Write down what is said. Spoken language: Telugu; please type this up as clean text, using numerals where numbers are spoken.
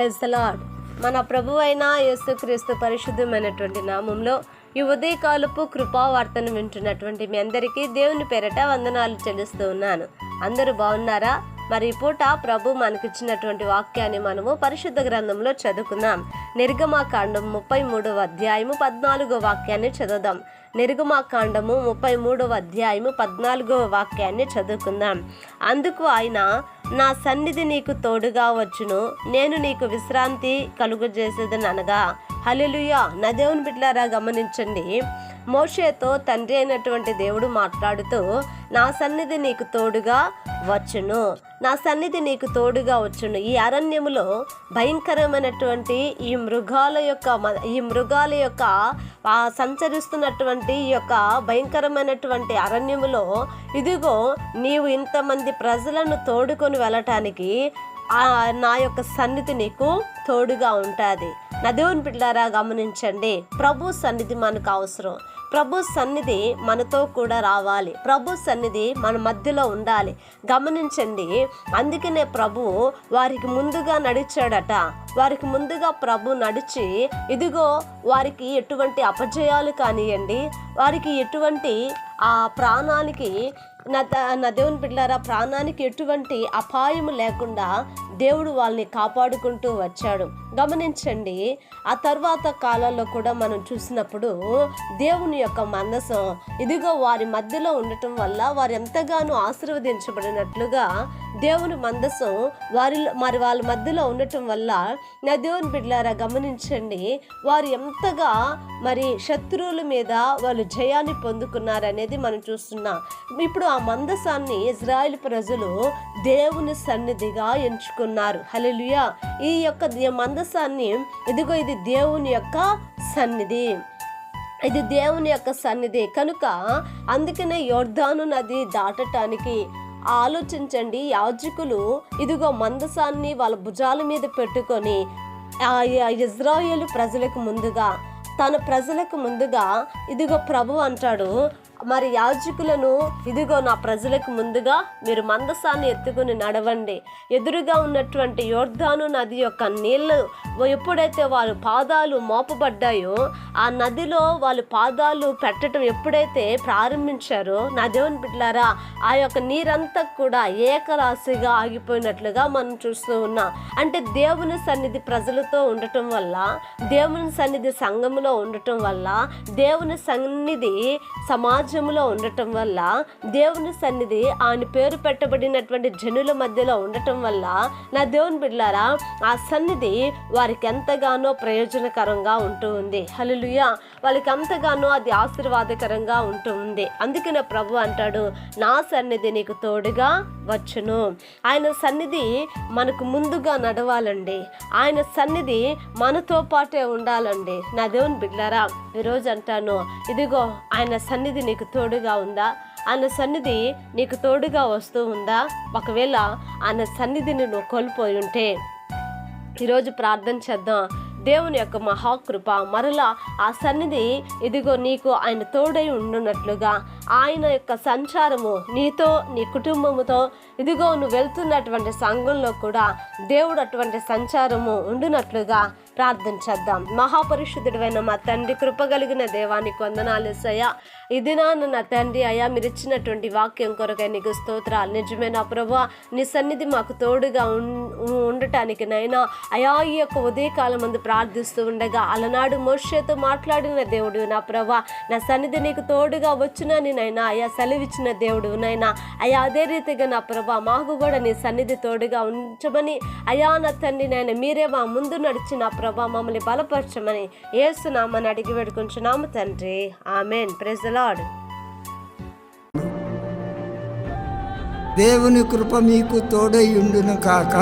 Praise the lord. మన ప్రభు అయిన యేసుక్రీస్తు పరిశుద్ధమైనటువంటి నామంలో ఈ ఉదయకాలపు కృపావార్తను వింటున్నటువంటి మీ అందరికీ దేవుని పేరట వందనాలు చెల్లిస్తూ ఉన్నాను. అందరూ బాగున్నారా? మరి ఈ పూట ప్రభు మనకిచ్చినటువంటి వాక్యాన్ని మనము పరిశుద్ధ గ్రంథంలో చదువుకుందాం. నిర్గమాకాండం 33వ అధ్యాయము 14వ వాక్యాన్ని చదువుదాం. నిర్గమాకాండము 33వ అధ్యాయము 14వ వాక్యాన్ని చదువుకుందాం. అందుకు ఆయన, నా సన్నిధి నీకు తోడుగా వచ్చును, నేను నీకు విశ్రాంతి కలుగజేసేదని అనగా. హల్లెలూయా. నా దేవుని బిడ్డలారా గమనించండి, మోషేతో తండ్రి అయినటువంటి దేవుడు మాట్లాడుతూ, నా సన్నిధి నీకు తోడుగా వచ్చును, నా సన్నిధి నీకు తోడుగా వచ్చును. ఈ అరణ్యములో భయంకరమైనటువంటి ఈ మృగాల యొక్క సంచరిస్తున్నటువంటి ఈ యొక్క భయంకరమైనటువంటి అరణ్యములో ఇదిగో నీవు ఇంతమంది ప్రజలను తోడుకొని వెళ్ళటానికి నా యొక్క సన్నిధి నీకు తోడుగా ఉంటుంది. నా దేవుని బిడ్డలారా గమనించండి, ప్రభు సన్నిధి మనకు అవసరం. ప్రభు సన్నిధి మనతో కూడా రావాలి. ప్రభు సన్నిధి మన మధ్యలో ఉండాలి. గమనించండి, అందుకనే ప్రభు వారికి ముందుగా నడిచాడట. వారికి ముందుగా ప్రభు నడిచి ఇదిగో వారికి ఎటువంటి అపజయాలు కానివ్వండి, వారికి ఎటువంటి ప్రాణానికి నా దేవుని బిడ్డలారా ప్రాణానికి ఎటువంటి అపాయము లేకుండా దేవుడు వాళ్ళని కాపాడుకుంటూ వచ్చాడు. గమనించండి, ఆ తర్వాత కాలంలో కూడా మనం చూసినప్పుడు దేవుని యొక్క మందసం ఇదిగో వారి మధ్యలో ఉండటం వల్ల వారు ఎంతగానో ఆశీర్వదించబడినట్లుగా దేవుని మందసం వాళ్ళ మధ్యలో ఉండటం వల్ల నా దేవుని బిడ్డలారా గమనించండి, వారు ఎంతగా శత్రువుల మీద వాళ్ళు జయాన్ని పొందుకున్నారనేది మనం చూస్తున్నాం. ఇప్పుడు ఆ మందసాన్ని ఇజ్రాయేల్ ప్రజలు దేవుని సన్నిధిగా ఎంచుకున్నారు. హల్లెలూయా. ఈ యొక్క మందసాన్ని ఇదిగో ఇది దేవుని యొక్క సన్నిధి, ఇది దేవుని యొక్క సన్నిధి కనుక అందుకనే యోర్దాను నది దాటటానికి ఆలోచించండి, యాజకులు ఇదిగో మందసాన్ని వాళ్ళ భుజాల మీద పెట్టుకొని ఇజ్రాయేలు ప్రజలకు ముందుగా, తన ప్రజలకు ముందుగా ఇదిగో ప్రభు అంటాడు, మరి యాజకులను ఇదిగో నా ప్రజలకు ముందుగా మీరు మందసాన్ని ఎత్తుకుని నడవండి. ఎదురుగా ఉన్నటువంటి యోర్దాను నది యొక్క నీళ్ళు ఎప్పుడైతే వాళ్ళ పాదాలు మోపబడ్డాయో, ఆ నదిలో వాళ్ళు పాదాలు పెట్టడం ఎప్పుడైతే ప్రారంభించారో నా దేవుని బిడ్డలారా ఆ యొక్క నీరంతా కూడా ఏకరాశిగా ఆగిపోయినట్లుగా మనం చూస్తూ ఉన్నాం. అంటే దేవుని సన్నిధి ప్రజలతో ఉండటం వల్ల, దేవుని సన్నిధి సంఘములో ఉండటం వల్ల, దేవుని సన్నిధి సమాజంలో ఉండటం వల్ల, దేవుని సన్నిధి ఆయన పేరు పెట్టబడినటువంటి జనుల మధ్యలో ఉండటం వల్ల నా దేవుని బిడ్డలారా ఆ సన్నిధి వారికి ఎంతగానో ప్రయోజనకరంగా ఉంటూ ఉంది. హల్లెలూయా. వాళ్ళకి ఎంతగానో అది ఆశీర్వాదకరంగా ఉంటూ ఉంది. అందుకనే ప్రభు అంటాడు, నా సన్నిధి నీకు తోడుగా వచ్చును. ఆయన సన్నిధి మనకు ముందుగా నడవాలండి. ఆయన సన్నిధి మనతో పాటే ఉండాలండి. నా దేవుని బిడ్డలారా ఈరోజు అంటాను, ఇదిగో ఆయన సన్నిధి నీకు తోడుగా ఉందా? ఆయన సన్నిధి నీకు తోడుగా వస్తూ ఉందా? ఒకవేళ ఆయన సన్నిధిని నువ్వు కోల్పోయి ఉంటే ఈరోజు ప్రార్థన చేద్దాం. దేవుని యొక్క మహాకృప మరలా ఆ సన్నిధి ఇదిగో నీకు ఆయన తోడై ఉండునట్లుగా, ఆయన యొక్క సంచారము నీతో నీ కుటుంబముతో ఇదిగో నువ్వు వెళ్తున్నటువంటి సంఘంలో కూడా దేవుడు అటువంటి సంచారము ఉండునట్లుగా ప్రార్థన చేద్దాం. మహాపరిశుద్ధుడైన మా తండ్రి, కృపగలిగిన దేవానికి వందనాలు యేసయ్యా. ఇది నా తండ్రి అయ్యా, మీరు ఇచ్చినటువంటి వాక్యం కొరకై నీకు స్తోత్రాలు. నిజమే నా ప్రభువా, నీ సన్నిధి మాకు తోడుగా ఉండటానికి నైనా అయా ఈ యొక్క ఉదయకాలం ముందు ప్రార్థిస్తూ ఉండగా అలనాడు మోషేతో మాట్లాడిన దేవుడు నా ప్రభా, నా సన్నిధి నీకు తోడుగా వచ్చునని నైనా అయా సెలవిచ్చిన దేవుడు నైనా అయా అదే రీతిగా నా ప్రభా మాకు కూడా నీ సన్నిధి తోడుగా ఉంచమని అయా నా తండ్రి నైనా మీరే మా ముందు నడిచిన ప్రభా మమ్మల్ని బలపరచమని యేసు నామమున అడిగి వేడుకుంటున్నాము తండ్రి. ఆమేన్. Praise the Lord. దేవుని కృప మీకు తోడై ఉండును కాక.